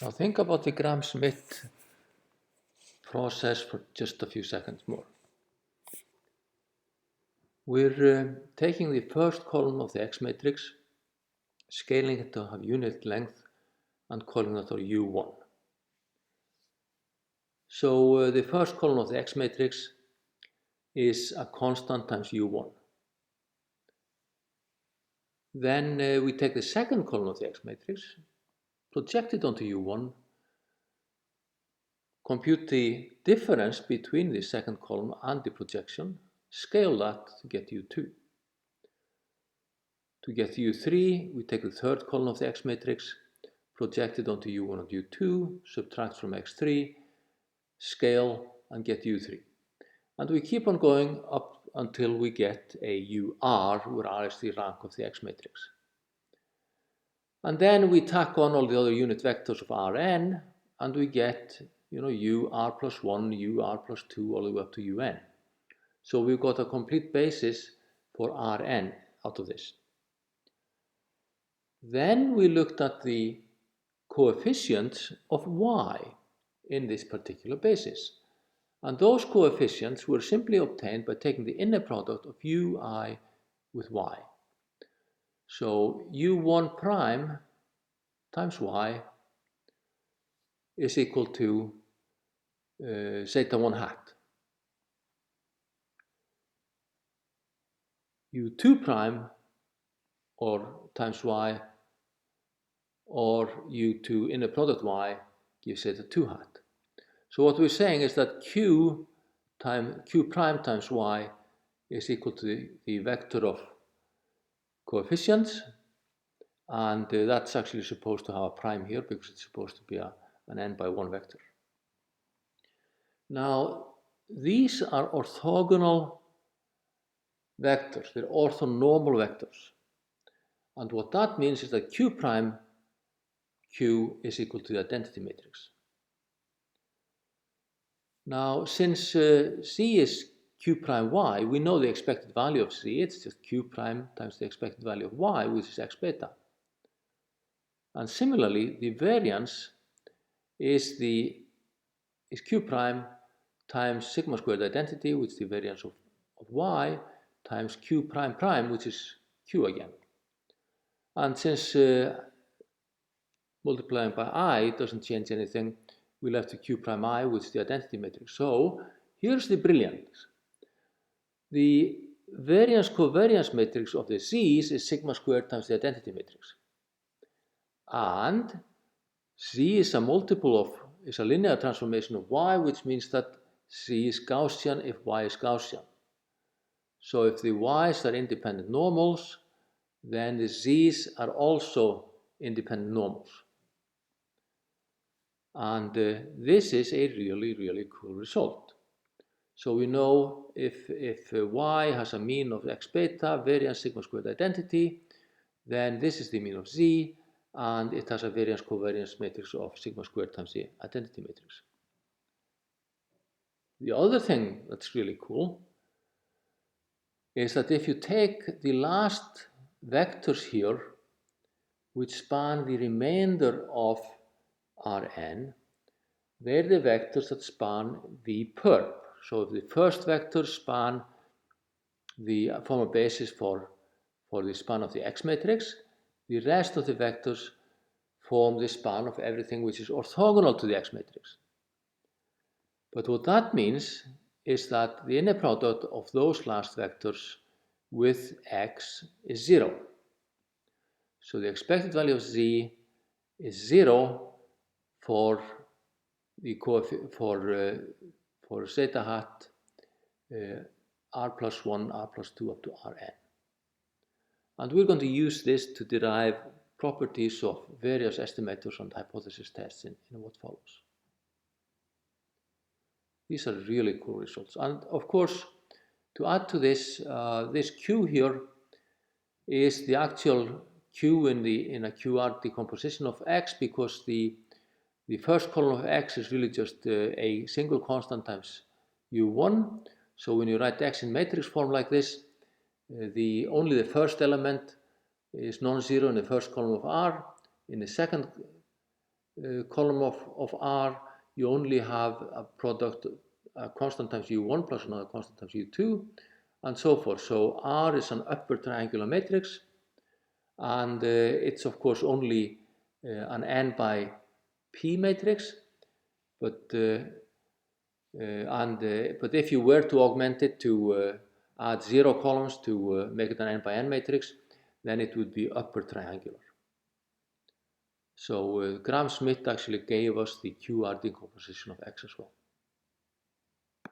Now think about the Gram-Schmidt process for just a few seconds more. We're taking the first column of the X matrix, scaling it to have unit length, and calling that our U1. So the first column of the X matrix is a constant times U1. Then we take the second column of the X matrix, project it onto U1, compute the difference between the second column and the projection, scale that to get U2. To get U3, we take the third column of the X matrix, project it onto U1 and U2, subtract from X3, scale, and get U3. And we keep on going up until we get a UR, where R is the rank of the X matrix. And then we tack on all the other unit vectors of Rn, and we get, UR plus 1, UR plus 2, all the way up to UN. So we've got a complete basis for Rn out of this. Then we looked at the coefficients of y in this particular basis. And those coefficients were simply obtained by taking the inner product of ui with y. So u1 prime times y is equal to zeta 1 hat. u2 prime or times y or u2 inner product y gives zeta 2 hat. So what we're saying is that q prime times y is equal to the vector of coefficients, and that's actually supposed to have a prime here because it's supposed to be an n by 1 vector. Now, these are orthogonal vectors, they're orthonormal vectors. And what that means is that q prime q is equal to the identity matrix. Now, since c is q prime y, we know the expected value of c. It's just q prime times the expected value of y, which is x beta. And similarly, the variance is q prime times sigma squared identity, which is the variance of y, times q prime prime, which is q again. And since multiplying by I doesn't change anything, we left the q prime I, which is the identity matrix. So here's the brilliance. The variance-covariance matrix of the z's is sigma squared times the identity matrix. And z is a linear transformation of y, which means that z is Gaussian if y is Gaussian. So if the y's are independent normals, then the z's are also independent normals. And this is a really, really cool result. So we know if y has a mean of x beta, variance sigma squared identity, then this is the mean of z, and it has a variance-covariance matrix of sigma squared times the identity matrix. The other thing that's really cool is that if you take the last vectors here, which span the remainder of Rn, they're the vectors that span the perp. So if the first vectors span form a basis for the span of the X matrix, the rest of the vectors form the span of everything which is orthogonal to the X matrix. But what that means is that the inner product of those last vectors with X is 0. So the expected value of z is 0 for zeta hat r plus 1, r plus 2 up to Rn. And we're going to use this to derive properties of various estimators and hypothesis tests in what follows. These are really cool results. And of course, to add to this, this Q here is the actual Q in a QR decomposition of X, because the first column of X is really just a single constant times U1. So when you write X in matrix form like this, only the first element is non-zero in the first column of R. In the second column of R, you only have a product, a constant times U1 plus another constant times U2, and so forth. So R is an upper triangular matrix, and it's of course only an n by p matrix, but if you were to augment it to add 0 columns to make it an n by n matrix, then it would be upper triangular. So Graham-Smith actually gave us the QR decomposition of X as well.